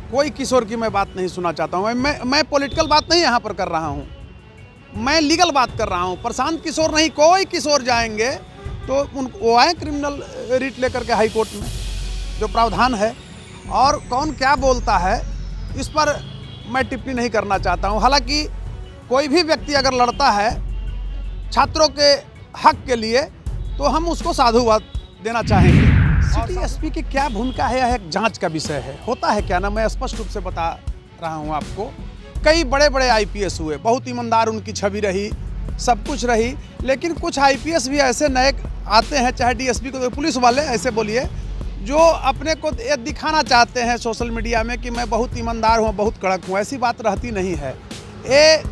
कोई किशोर की मैं बात नहीं सुनना चाहता हूँ। मैं पॉलिटिकल बात नहीं यहाँ पर कर रहा हूँ, मैं लीगल बात कर रहा हूँ। प्रशांत किशोर नहीं, कोई किशोर जाएंगे तो वो आए क्रिमिनल रिट लेकर के हाई कोर्ट में, जो प्रावधान है। और कौन क्या बोलता है इस पर मैं टिप्पणी नहीं करना चाहता हूँ। हालांकि कोई भी व्यक्ति अगर लड़ता है छात्रों के हक के लिए तो हम उसको साधुवाद देना चाहेंगे। सिटी एसपी की क्या भूमिका है, यह एक जांच का विषय है। होता है क्या ना, मैं स्पष्ट रूप से बता रहा हूँ आपको। कई बड़े बड़े आईपीएस हुए, बहुत ईमानदार उनकी छवि रही, सब कुछ रही, लेकिन कुछ आईपीएस भी ऐसे नए आते हैं, चाहे डीएसपी को, पुलिस वाले ऐसे बोलिए, जो अपने को ये दिखाना चाहते हैं सोशल मीडिया में कि मैं बहुत ईमानदार हूँ, बहुत कड़क हूँ। ऐसी बात रहती नहीं है। ये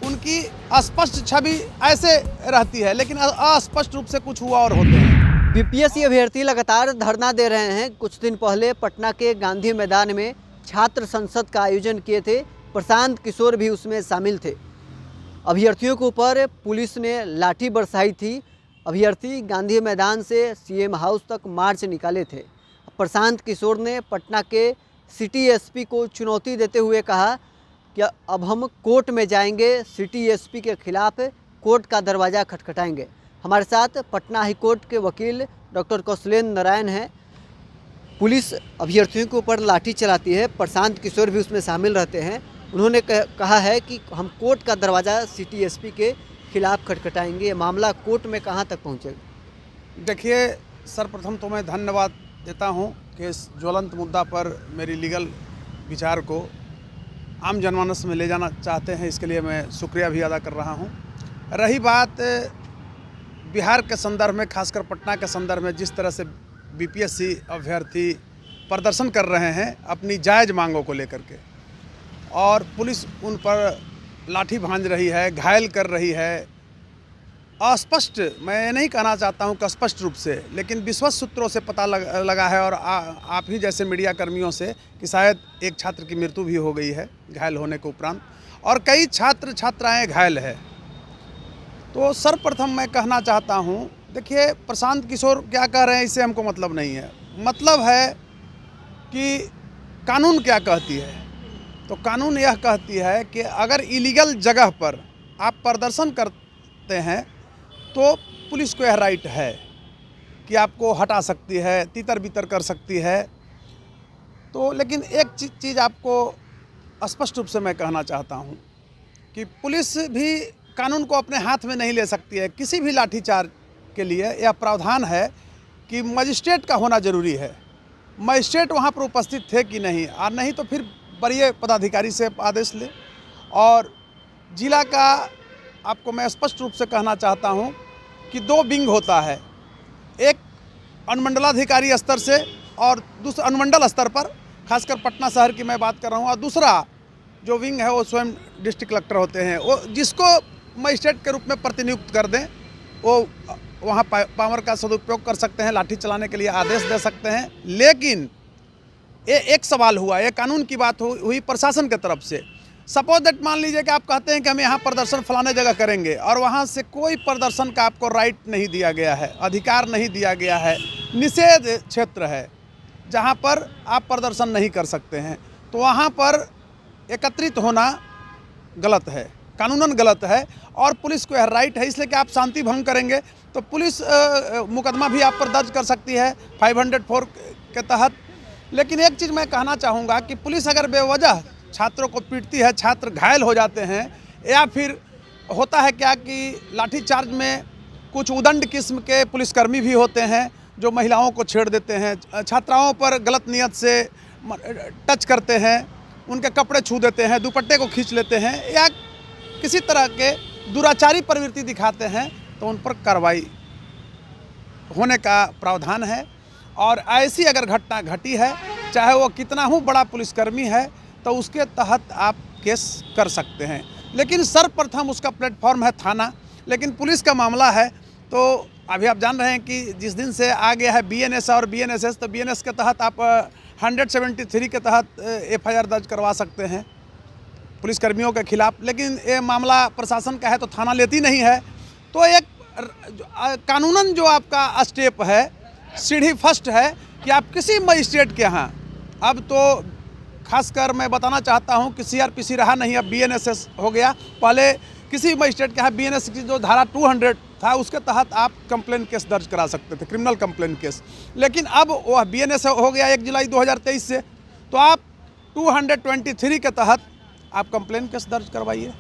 उनकी स्पष्ट छवि ऐसे रहती है, लेकिन अस्पष्ट रूप से कुछ हुआ और होते हैं। बीपीएससी अभ्यर्थी लगातार धरना दे रहे हैं। कुछ दिन पहले पटना के गांधी मैदान में छात्र संसद का आयोजन किए थे, प्रशांत किशोर भी उसमें शामिल थे। अभ्यर्थियों के ऊपर पुलिस ने लाठी बरसाई थी। अभ्यर्थी गांधी मैदान से सीएम हाउस तक मार्च निकाले थे। प्रशांत किशोर ने पटना के सिटी एसपी को चुनौती देते हुए कहा कि अब हम कोर्ट में जाएंगे, सिटी एसपी के खिलाफ कोर्ट का दरवाज़ा खटखटाएंगे। हमारे साथ पटना हाई कोर्ट के वकील डॉक्टर कौशलेंद्र नारायण हैं। पुलिस अभ्यर्थियों के ऊपर लाठी चलाती है, प्रशांत किशोर भी उसमें शामिल रहते हैं। उन्होंने कहा है कि हम कोर्ट का दरवाज़ा सिटी एसपी के खिलाफ खटखटाएंगे। ये मामला कोर्ट में कहाँ तक पहुँचेगा? देखिए, सर्वप्रथम तो मैं धन्यवाद देता हूं कि इस ज्वलंत मुद्दा पर मेरी लीगल विचार को आम जनमानस में ले जाना चाहते हैं, इसके लिए मैं शुक्रिया भी अदा कर रहा हूं। रही बात बिहार के संदर्भ में, खासकर पटना के संदर्भ में, जिस तरह से बीपीएससी अभ्यर्थी प्रदर्शन कर रहे हैं अपनी जायज़ मांगों को लेकर के, और पुलिस उन पर लाठी भांज रही है, घायल कर रही है, अस्पष्ट, मैं ये नहीं कहना चाहता हूँ कि स्पष्ट रूप से, लेकिन विश्वस्त सूत्रों से पता लगा है, और आप ही जैसे मीडिया कर्मियों से, कि शायद एक छात्र की मृत्यु भी हो गई है घायल होने के उपरांत, और कई छात्र छात्राएं घायल है। तो सर्वप्रथम मैं कहना चाहता हूँ, देखिए, प्रशांत किशोर क्या कह रहे हैं इससे हमको मतलब नहीं है। मतलब है कि कानून क्या कहती है। तो कानून यह कहती है कि अगर इलीगल जगह पर आप प्रदर्शन करते हैं तो पुलिस को यह राइट है कि आपको हटा सकती है, तितर बितर कर सकती है। तो लेकिन एक चीज़ आपको स्पष्ट रूप से मैं कहना चाहता हूँ कि पुलिस भी कानून को अपने हाथ में नहीं ले सकती है। किसी भी लाठीचार्ज के लिए यह प्रावधान है कि मजिस्ट्रेट का होना जरूरी है। मजिस्ट्रेट वहाँ पर उपस्थित थे कि नहीं, और नहीं तो फिर वरीय पदाधिकारी से आदेश ले। और जिला का आपको मैं स्पष्ट रूप से कहना चाहता हूं कि 2 विंग होता है, एक अनुमंडलाधिकारी स्तर से और दूसरा अनुमंडल स्तर पर, खासकर पटना शहर की मैं बात कर रहा हूं, और दूसरा जो विंग है वो स्वयं डिस्ट्रिक्ट कलेक्टर होते हैं। वो जिसको मजिस्ट्रेट के रूप में प्रतिनियुक्त कर दें वो वहाँ पावर का सदुपयोग कर सकते हैं, लाठी चलाने के लिए आदेश दे सकते हैं। लेकिन ये एक सवाल हुआ, ये कानून की बात हुई प्रशासन की तरफ से। सपोज दैट, मान लीजिए कि आप कहते हैं कि हम यहाँ प्रदर्शन फलाने जगह करेंगे, और वहाँ से कोई प्रदर्शन का आपको राइट नहीं दिया गया है, अधिकार नहीं दिया गया है, निषेध क्षेत्र है जहाँ पर आप प्रदर्शन नहीं कर सकते हैं, तो वहाँ पर एकत्रित होना गलत है, कानूनन गलत है। और पुलिस को यह राइट है, इसलिए कि आप शांति भंग करेंगे तो पुलिस मुकदमा भी आप पर दर्ज कर सकती है 504 के तहत। लेकिन एक चीज़ मैं कहना चाहूँगा कि पुलिस अगर बेवजह छात्रों को पीटती है, छात्र घायल हो जाते हैं, या फिर होता है क्या कि लाठीचार्ज में कुछ उदंड किस्म के पुलिसकर्मी भी होते हैं जो महिलाओं को छेड़ देते हैं, छात्राओं पर गलत नियत से टच करते हैं, उनके कपड़े छू देते हैं, दुपट्टे को खींच लेते हैं, या किसी तरह के दुराचारी प्रवृत्ति दिखाते हैं, तो उन पर कार्रवाई होने का प्रावधान है। और ऐसी अगर घटना घटी है, चाहे वो कितना ही बड़ा पुलिसकर्मी है, तो उसके तहत आप केस कर सकते हैं। लेकिन सर्वप्रथम उसका प्लेटफॉर्म है थाना। लेकिन पुलिस का मामला है तो अभी आप जान रहे हैं कि जिस दिन से आ गया है बीएनएस और बीएनएसएस, तो बीएनएस के तहत आप 173 के तहत एफआईआर दर्ज करवा सकते हैं पुलिसकर्मियों के खिलाफ। लेकिन ये मामला प्रशासन का है तो थाना लेती नहीं है। तो एक कानूनन जो आपका स्टेप है, सीढ़ी फर्स्ट है कि आप किसी मजिस्ट्रेट के यहाँ, अब तो खासकर मैं बताना चाहता हूं कि सीआरपीसी रहा नहीं, अब बीएनएसएस हो गया। पहले किसी मजिस्ट्रेट के यहाँ बीएनएस की जो धारा 200 था उसके तहत आप कंप्लेन केस दर्ज करा सकते थे, क्रिमिनल कंप्लेन केस। लेकिन अब वह बीएनएस हो गया 1 जुलाई 2023 से, तो आप 223 के तहत आप कंप्लेन केस दर्ज करवाइए।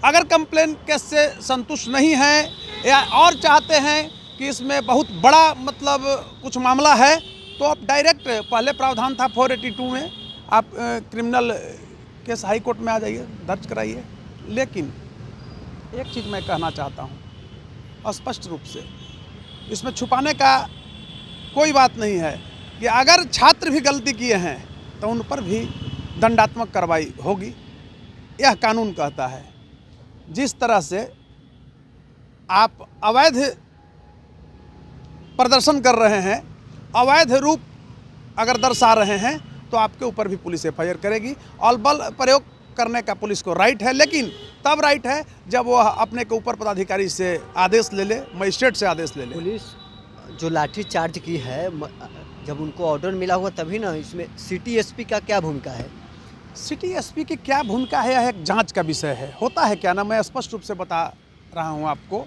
अगर कंप्लेन केस से संतुष्ट नहीं हैं या और चाहते हैं कि इसमें बहुत बड़ा मतलब कुछ मामला है, तो आप डायरेक्ट, पहले प्रावधान था 482 में, आप क्रिमिनल केस हाई कोर्ट में आ जाइए, दर्ज कराइए। लेकिन एक चीज़ मैं कहना चाहता हूँ स्पष्ट रूप से, इसमें छुपाने का कोई बात नहीं है कि अगर छात्र भी गलती किए हैं तो उन पर भी दंडात्मक कार्रवाई होगी, यह कानून कहता है। जिस तरह से आप अवैध प्रदर्शन कर रहे हैं, अवैध रूप अगर दर्शा रहे हैं, तो आपके ऊपर भी पुलिस एफआईआर करेगी। और बल प्रयोग करने का पुलिस को राइट है, लेकिन तब राइट है जब वह अपने के ऊपर पदाधिकारी से आदेश ले ले, मजिस्ट्रेट से आदेश ले ले। पुलिस जो लाठी चार्ज की है, जब उनको ऑर्डर मिला हुआ तभी ना, इसमें सिटी एसपी का क्या भूमिका है? सिटी एसपी की क्या भूमिका है, यह एक जांच का विषय है। होता है क्या ना, मैं स्पष्ट रूप से बता रहा हूं आपको,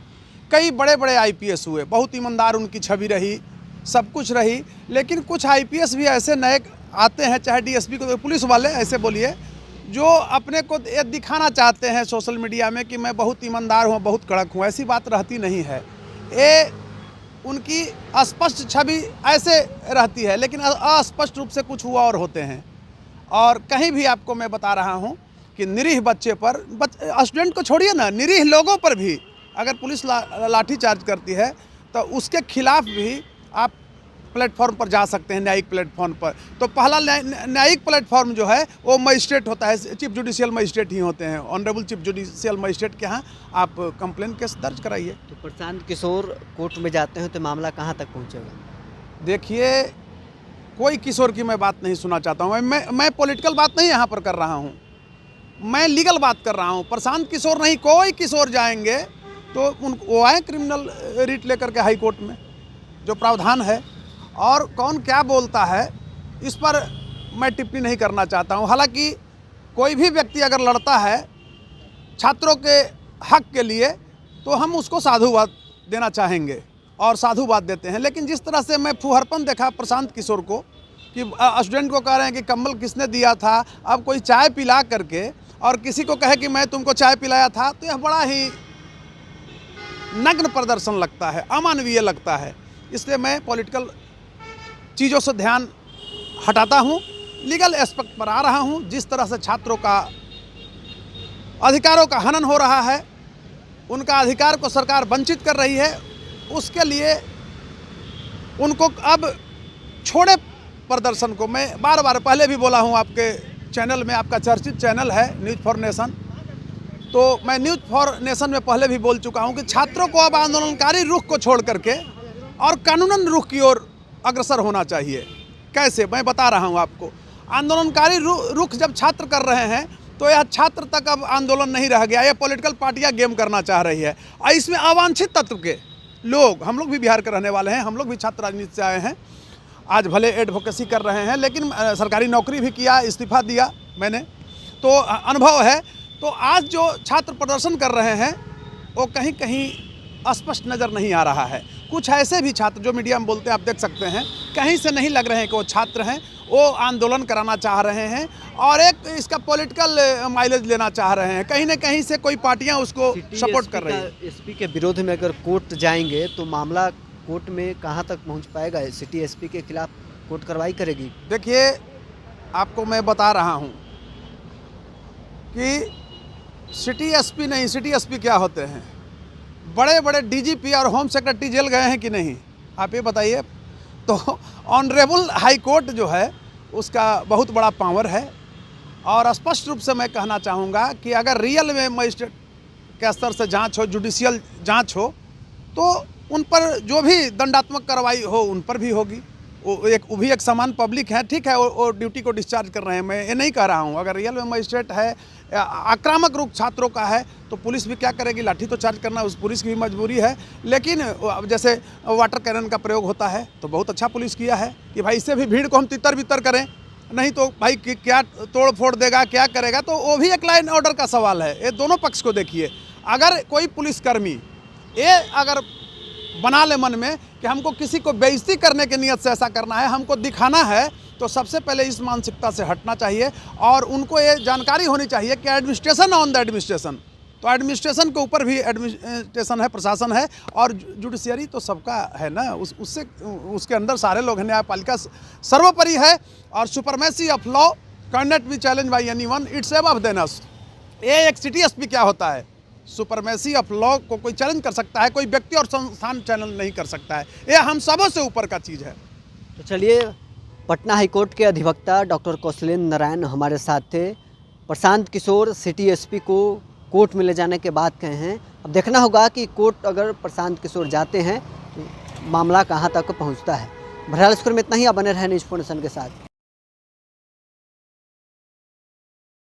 कई बड़े बड़े आईपीएस हुए, बहुत ईमानदार उनकी छवि रही, सब कुछ रही, लेकिन कुछ आईपीएस भी ऐसे नए आते हैं, चाहे डीएसपी को, पुलिस वाले ऐसे बोलिए, जो अपने को ये दिखाना चाहते हैं सोशल मीडिया में कि मैं बहुत ईमानदार हूँ, बहुत कड़क हूँ। ऐसी बात रहती नहीं है। ये उनकी अस्पष्ट छवि ऐसे रहती है, लेकिन अस्पष्ट रूप से कुछ हुआ और होते हैं। और कहीं भी आपको मैं बता रहा हूँ कि निरीह बच्चे पर, स्टूडेंट को छोड़िए ना, निरीह लोगों पर भी अगर पुलिस लाठी चार्ज करती है तो उसके खिलाफ भी आप प्लेटफॉर्म पर जा सकते हैं, न्यायिक प्लेटफॉर्म पर। तो पहला न्यायिक प्लेटफॉर्म जो है वो मजिस्ट्रेट होता है, चीफ जुडिशियल मजिस्ट्रेट ही होते हैं। ऑनरेबल चीफ जुडिशियल मजिस्ट्रेट के यहाँ आप कंप्लेन केस दर्ज कराइए। तो प्रशांत किशोर कोर्ट में जाते हैं तो मामला कहाँ तक पहुँचेगा? देखिए, कोई किशोर की मैं बात नहीं सुनना चाहता हूँ। मैं पॉलिटिकल बात नहीं यहाँ पर कर रहा हूँ, मैं लीगल बात कर रहा हूँ। प्रशांत किशोर नहीं, कोई किशोर जाएंगे तो वो आए क्रिमिनल रिट लेकर के हाई कोर्ट में, जो प्रावधान है। और कौन क्या बोलता है इस पर मैं टिप्पणी नहीं करना चाहता हूँ। हालांकि कोई भी व्यक्ति अगर लड़ता है छात्रों के हक के लिए, तो हम उसको साधुवाद देना चाहेंगे और साधुवाद देते हैं। लेकिन जिस तरह से मैं फुहरपन देखा प्रशांत किशोर को, कि स्टूडेंट को कह रहे हैं कि कंबल किसने दिया था, अब कोई चाय पिला करके और किसी को कहे कि मैं तुमको चाय पिलाया था, तो यह बड़ा ही नग्न प्रदर्शन लगता है, अमानवीय लगता है। इसलिए मैं पॉलिटिकल चीज़ों से ध्यान हटाता हूं, लीगल एस्पेक्ट पर आ रहा हूं। जिस तरह से छात्रों का अधिकारों का हनन हो रहा है, उनका अधिकार को सरकार वंचित कर रही है, उसके लिए उनको अब छोड़े प्रदर्शन को। मैं बार बार पहले भी बोला हूं, आपके चैनल में, आपका चर्चित चैनल है न्यूज़ फॉर नेशन, तो मैं न्यूज़ फॉर नेशन में पहले भी बोल चुका हूं कि छात्रों को अब आंदोलनकारी रुख को छोड़ करके और कानूनन रुख की ओर अग्रसर होना चाहिए। कैसे, मैं बता रहा हूं आपको। आंदोलनकारी रुख जब छात्र कर रहे हैं तो यह छात्र तक अब आंदोलन नहीं रह गया, यह पॉलिटिकल पार्टियां गेम करना चाह रही है। और इसमें अवांछित तत्व के लोग, हम लोग भी बिहार के रहने वाले हैं, हम लोग भी छात्र राजनीति से आए हैं, आज भले एडवोकेसी कर रहे हैं, लेकिन सरकारी नौकरी भी किया, इस्तीफा दिया मैंने, तो अनुभव है। तो आज जो छात्र प्रदर्शन कर रहे हैं वो कहीं कहीं स्पष्ट नज़र नहीं आ रहा है। कुछ ऐसे भी छात्र जो मीडिया में बोलते हैं, आप देख सकते हैं, कहीं से नहीं लग रहे हैं कि वो छात्र हैं, वो आंदोलन कराना चाह रहे हैं और एक इसका पॉलिटिकल माइलेज लेना चाह रहे हैं। कहीं ना कहीं से कोई पार्टियां उसको सपोर्ट कर रही हैं। एसपी के विरोध में अगर कोर्ट जाएंगे तो मामला कोर्ट में कहां तक पहुंच पाएगा? सिटी एसपी के खिलाफ कोर्ट कार्रवाई करेगी? देखिए, आपको मैं बता रहा हूं कि सिटी एसपी नहीं, सिटी एसपी क्या होते हैं? बड़े बड़े डीजीपी और होम सेक्रेटरी जेल गए हैं कि नहीं, आप ये बताइए। तो ऑनरेबल हाई कोर्ट जो है उसका बहुत बड़ा पावर है। और स्पष्ट रूप से मैं कहना चाहूँगा कि अगर रियल में मजिस्ट्रेट के स्तर से जांच हो, जुडिशियल जांच हो, तो उन पर जो भी दंडात्मक कार्रवाई हो उन पर भी होगी। वो भी एक समान पब्लिक है, ठीक है, वो ड्यूटी को डिस्चार्ज कर रहे हैं, मैं ये नहीं कह रहा हूँ। अगर रियल में मजिस्ट्रेट है, आक्रामक रूप छात्रों का है, तो पुलिस भी क्या करेगी, लाठी तो चार्ज करना उस पुलिस की भी मजबूरी है। लेकिन जैसे वाटर कैनन का प्रयोग होता है तो बहुत अच्छा पुलिस किया है कि भाई इससे भी भीड़ को हम तितर बितर करें, नहीं तो भाई क्या तोड़ फोड़ देगा, क्या करेगा, तो वो भी एक लाइन ऑर्डर का सवाल है। ये दोनों पक्ष को देखिए। अगर कोई पुलिसकर्मी ये अगर बना ले मन में कि हमको किसी को बेइज्जती करने की नियत से ऐसा करना है, हमको दिखाना है, तो सबसे पहले इस मानसिकता से हटना चाहिए और उनको ये जानकारी होनी चाहिए कि एडमिनिस्ट्रेशन ऑन द एडमिनिस्ट्रेशन, तो एडमिनिस्ट्रेशन के ऊपर भी एडमिनिस्ट्रेशन है, प्रशासन है, और जुडिशियरी तो सबका है ना, उससे उसके अंदर सारे लोग हैं। न्यायपालिका सर्वोपरि है और supremacy of law can not be challenge by anyone, it's above than us. ये एक सिटी एसपी क्या होता है, सुपरमेसी ऑफ लॉ को कोई चैलेंज कर सकता है, कोई व्यक्ति और संस्थान चैलेंज नहीं कर सकता है। ये हम सबों से ऊपर का चीज़ है। तो चलिए, पटना हाईकोर्ट के अधिवक्ता डॉक्टर कौशलेंद्र नारायण हमारे साथ थे। प्रशांत किशोर सिटी एसपी को कोर्ट में ले जाने के बाद कहे हैं। अब देखना होगा कि कोर्ट अगर प्रशांत किशोर जाते हैं तो मामला कहाँ तक पहुँचता है। बहरहाल, इस में इतना ही। आप बने रहे न्यूज़ 4 नेशन के साथ।